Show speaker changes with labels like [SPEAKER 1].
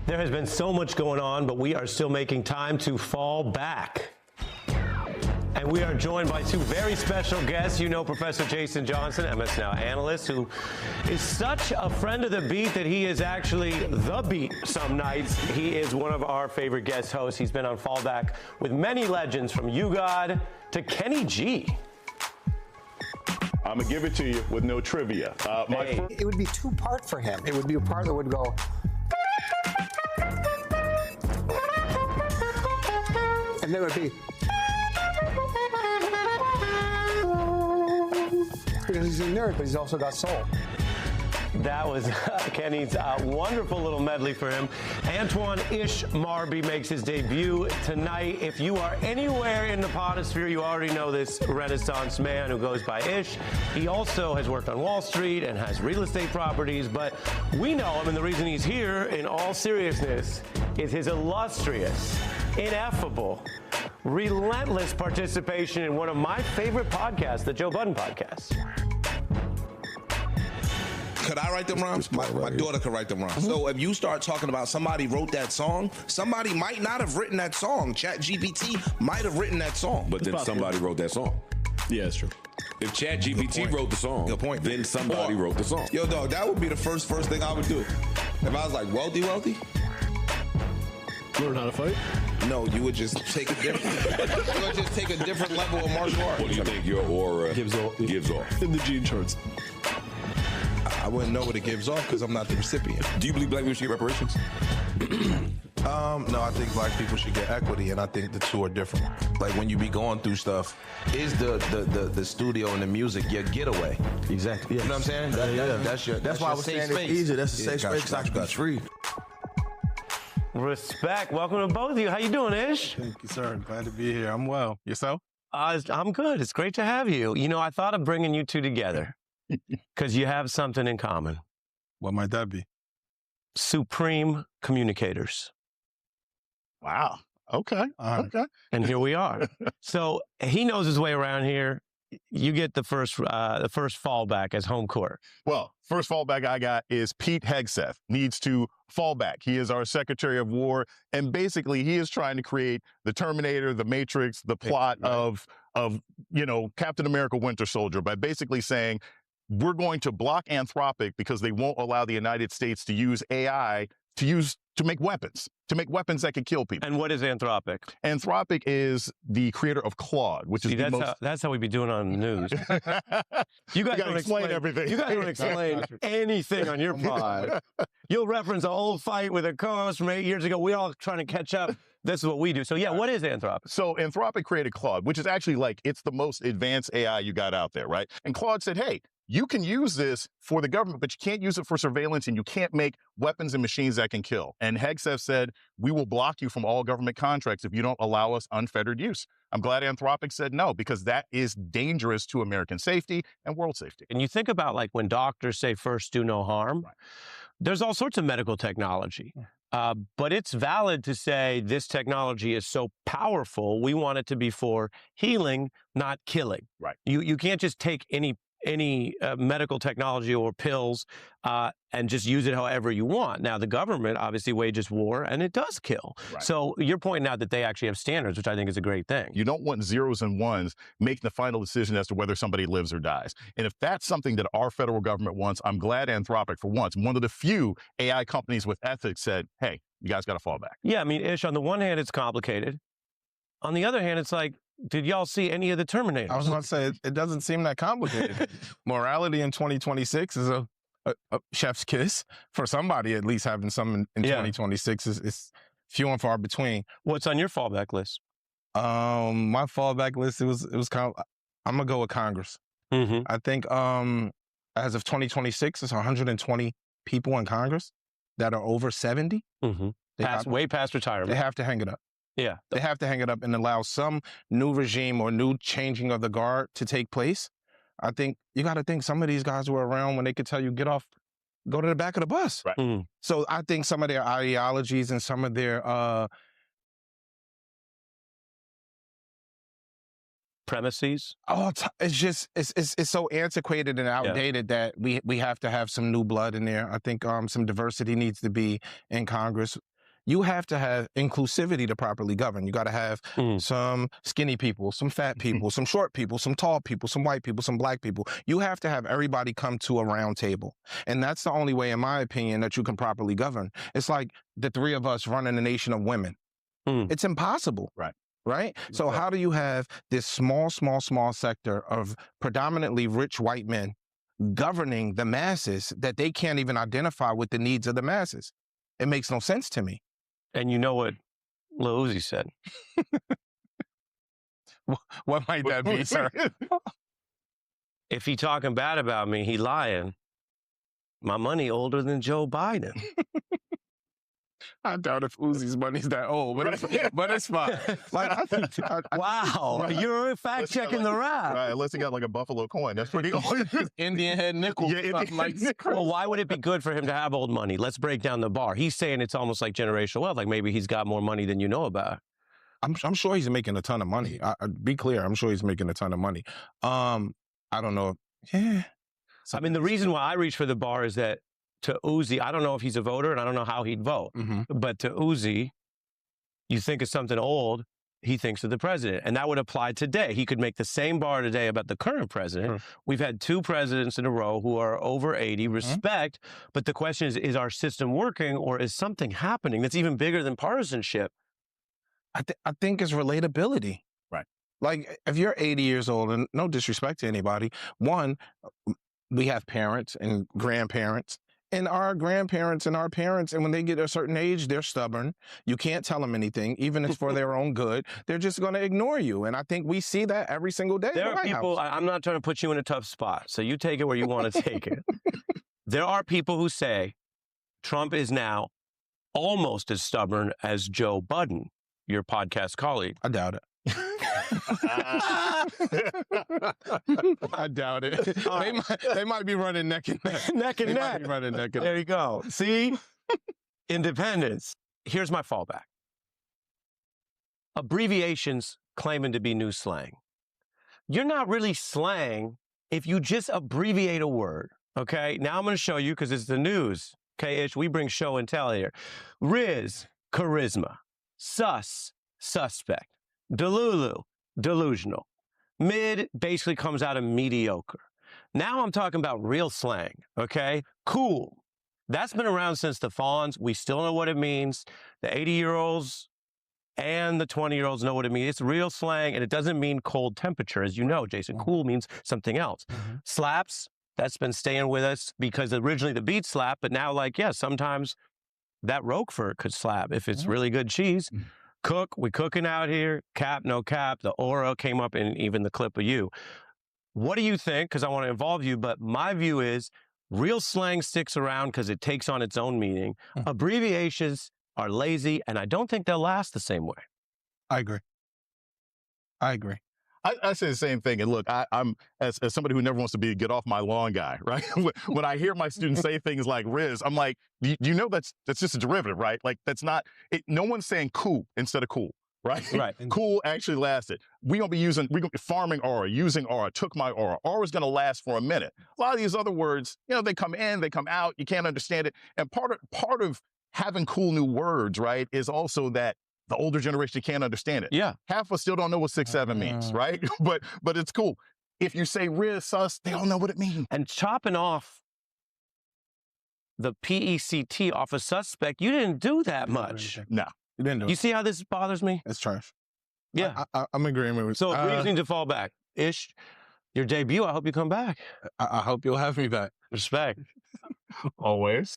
[SPEAKER 1] There has been so much going on, but we are still making time to fall back. And we are joined by two very special guests. You know Professor Jason Johnson, MS Now analyst, who is such a friend of the beat that he is actually the beat some nights. He is one of our favorite guest hosts. He's been on Fallback with many legends, from You God to Kenny G.
[SPEAKER 2] I'm gonna give it to you with no trivia.
[SPEAKER 3] It would be two-part for him. It would be a part that would go, and then it would be, because he's a nerd, but he's also got soul.
[SPEAKER 1] That was Kenny's wonderful little medley for him. Antoine Ish Marby makes his debut tonight. If you are anywhere in the podosphere, you already know this Renaissance man who goes by Ish. He also has worked on Wall Street and has real estate properties, but we know him, and the reason he's here, in all seriousness, is his illustrious, ineffable, relentless participation in one of my favorite podcasts, the Joe Budden podcast.
[SPEAKER 4] Could I write them rhymes? My daughter could write them rhymes. So if you start talking about somebody wrote that song, somebody might not have written that song. ChatGPT might have written that song.
[SPEAKER 5] But then somebody wrote that song.
[SPEAKER 2] Yeah, that's true.
[SPEAKER 5] If ChatGPT wrote the song, then somebody wrote the song.
[SPEAKER 4] Yo, dog, that would be the first thing I would do. If I was like wealthy.
[SPEAKER 2] Learn how to fight?
[SPEAKER 4] No, you would just take a different level of martial arts.
[SPEAKER 5] What do you think your aura
[SPEAKER 2] Gives off. In the jean shorts.
[SPEAKER 4] I wouldn't know what it gives off because I'm not the recipient.
[SPEAKER 5] Do you believe black people should get reparations?
[SPEAKER 4] No, I think black people should get equity, and I think the two are different. Like when you be going through stuff, is the studio and the music your getaway?
[SPEAKER 6] Exactly. Yes.
[SPEAKER 4] You know what I'm saying? That's
[SPEAKER 6] why I was saying it's easy. That's a safe space because I can be free.
[SPEAKER 1] Respect. Welcome to both of you. How you doing, Ish?
[SPEAKER 6] Thank you, sir. Glad to be here. I'm well. Yourself?
[SPEAKER 1] I'm good. It's great to have you. You know, I thought of bringing you two together because you have something in common.
[SPEAKER 6] What might that be?
[SPEAKER 1] Supreme communicators.
[SPEAKER 2] Wow. Okay. Okay.
[SPEAKER 1] And here we are. So he knows his way around here. You get the first fallback as home court.
[SPEAKER 2] Well, first fallback I got is Pete Hegseth needs to fall back. He is our Secretary of War, and basically he is trying to create the Terminator, the Matrix, the plot of Captain America Winter Soldier by basically saying we're going to block Anthropic because they won't allow the United States to use AI to make weapons that can kill people.
[SPEAKER 1] And what is Anthropic?
[SPEAKER 2] Anthropic is the creator of Claude, which is
[SPEAKER 1] that's how we be doing on the news. You guys don't explain
[SPEAKER 2] everything.
[SPEAKER 1] You guys don't explain anything on your pod. You'll reference an old fight with a co-host from 8 years ago. We're all trying to catch up. This is what we do. So yeah, what is Anthropic?
[SPEAKER 2] So Anthropic created Claude, which is actually it's the most advanced AI you got out there, right? And Claude said, hey, you can use this for the government, but you can't use it for surveillance, and you can't make weapons and machines that can kill. And Hegseth said, we will block you from all government contracts if you don't allow us unfettered use. I'm glad Anthropic said no, because that is dangerous to American safety and world safety.
[SPEAKER 1] And you think about when doctors say first do no harm, right. There's all sorts of medical technology. But it's valid to say this technology is so powerful, we want it to be for healing, not killing.
[SPEAKER 2] Right.
[SPEAKER 1] You can't just take any medical technology or pills and just use it however you want. Now, the government obviously wages war, and it does kill. Right. So you're pointing out that they actually have standards, which I think is a great thing.
[SPEAKER 2] You don't want zeros and ones making the final decision as to whether somebody lives or dies. And if that's something that our federal government wants, I'm glad Anthropic, for once, one of the few AI companies with ethics, said, hey, you guys got to fall back.
[SPEAKER 1] Yeah, I mean, Ish, on the one hand, it's complicated. On the other hand, it's like, did y'all see any of the Terminators?
[SPEAKER 6] I was going to say, it doesn't seem that complicated. Morality in 2026 is a chef's kiss. For somebody, at least having some in 2026 is few and far between.
[SPEAKER 1] What's on your fallback list?
[SPEAKER 6] My fallback list, it was kind of, I'm going to go with Congress.
[SPEAKER 1] Mm-hmm.
[SPEAKER 6] I think as of 2026, it's 120 people in Congress that are over 70.
[SPEAKER 1] Mm-hmm. Way past retirement.
[SPEAKER 6] They have to hang it up.
[SPEAKER 1] Yeah.
[SPEAKER 6] They have to hang it up and allow some new regime or new changing of the guard to take place. I think you got to think some of these guys were around when they could tell you, get off, go to the back of the bus.
[SPEAKER 2] Right.
[SPEAKER 1] Mm.
[SPEAKER 6] So I think some of their ideologies and some of their
[SPEAKER 1] premises.
[SPEAKER 6] It's just, it's so antiquated and outdated that we have to have some new blood in there. I think some diversity needs to be in Congress. you have to have inclusivity to properly govern. You got to have some skinny people, some fat people, some short people, some tall people, some white people, some black people. You have to have everybody come to a round table. And that's the only way, in my opinion, that you can properly govern. It's like the three of us running a nation of women. It's impossible. Right? So how do you have this small sector of predominantly rich white men governing the masses that they can't even identify with the needs of the masses? It makes no sense to me.
[SPEAKER 1] And you know what Lil Uzi said?
[SPEAKER 6] What might that be, sir?
[SPEAKER 1] If he talking bad about me, he lying. My money older than Joe Biden.
[SPEAKER 6] I doubt if Uzi's money's that old, but it's fine. Like,
[SPEAKER 1] wow, you're fact checking the rap.
[SPEAKER 2] Right, unless he got like a buffalo coin, that's pretty old.
[SPEAKER 6] Indian head nickel.
[SPEAKER 1] Well, why would it be good for him to have old money? Let's break down the bar. He's saying it's almost like generational wealth, like maybe he's got more money than you know about.
[SPEAKER 6] I'm sure he's making a ton of money. Be clear, I'm sure he's making a ton of money. I don't know. Yeah.
[SPEAKER 1] I mean, the reason why I reach for the bar is that to Uzi, I don't know if he's a voter and I don't know how he'd vote, but to Uzi, you think of something old, he thinks of the president. And that would apply today. He could make the same bar today about the current president. We've had 2 presidents in a row who are over 80, respect. But the question is our system working or is something happening that's even bigger than partisanship?
[SPEAKER 6] I think it's relatability.
[SPEAKER 2] Right.
[SPEAKER 6] Like, if you're 80 years old, and no disrespect to anybody, one, we have parents and grandparents. And our grandparents and our parents, and when they get a certain age, they're stubborn. You can't tell them anything, even if it's for their own good. They're just going to ignore you. And I think we see that every single day.
[SPEAKER 1] There are people, I'm not trying to put you in a tough spot, so you take it where you want to take it. There are people who say Trump is now almost as stubborn as Joe Budden, your podcast colleague.
[SPEAKER 6] I doubt it. I doubt it. They might be running neck and neck.
[SPEAKER 1] Neck and neck.
[SPEAKER 6] Running neck and neck.
[SPEAKER 1] There you go. See? Independence. Here's my fallback. Abbreviations claiming to be new slang. You're not really slang if you just abbreviate a word, okay? Now I'm going to show you because it's the news. Okay, Ish, we bring show and tell here. Riz, charisma. Sus, suspect. Delulu, delusional. Mid basically comes out of mediocre. Now I'm talking about real slang, okay? Cool. That's been around since the Fawns. We still know what it means. The 80-year-olds and the 20-year-olds know what it means. It's real slang, and it doesn't mean cold temperature, as you know, Jason. Cool means something else. Slaps, that's been staying with us because originally the beat slap, but now, like, yeah, sometimes that Roquefort could slap if it's really good cheese. Cook, we cooking out here. Cap, no cap. The aura came up in even the clip of you. What do you think? Because I want to involve you, but my view is real slang sticks around because it takes on its own meaning. Abbreviations are lazy, and I don't think they'll last the same way.
[SPEAKER 6] I agree.
[SPEAKER 2] I say the same thing. And look, I'm as somebody who never wants to be a get off my lawn guy, right? When I hear my students say things like Riz, I'm like, you know that's just a derivative, right? Like that's not, no one's saying cool instead of cool, right?
[SPEAKER 1] Right.
[SPEAKER 2] Cool actually lasted. We're going to be farming aura, using aura, took my aura. Aura's going to last for a minute. A lot of these other words, you know, they come in, they come out, you can't understand it. And part of having cool new words, right, is also that the older generation can't understand it.
[SPEAKER 1] Yeah.
[SPEAKER 2] Half of us still don't know what 6-7 means, right? But it's cool. If you say Riz, sus, they don't know what it means.
[SPEAKER 1] And chopping off the PECT off a suspect, you didn't do that much.
[SPEAKER 2] No.
[SPEAKER 6] You didn't do it.
[SPEAKER 1] You see how this bothers me?
[SPEAKER 6] It's trash.
[SPEAKER 1] Yeah.
[SPEAKER 6] I'm agreeing with you.
[SPEAKER 1] So it brings me to fall back. Ish, your debut, I hope you come back.
[SPEAKER 6] I hope you'll have me back.
[SPEAKER 1] Respect.
[SPEAKER 2] Always.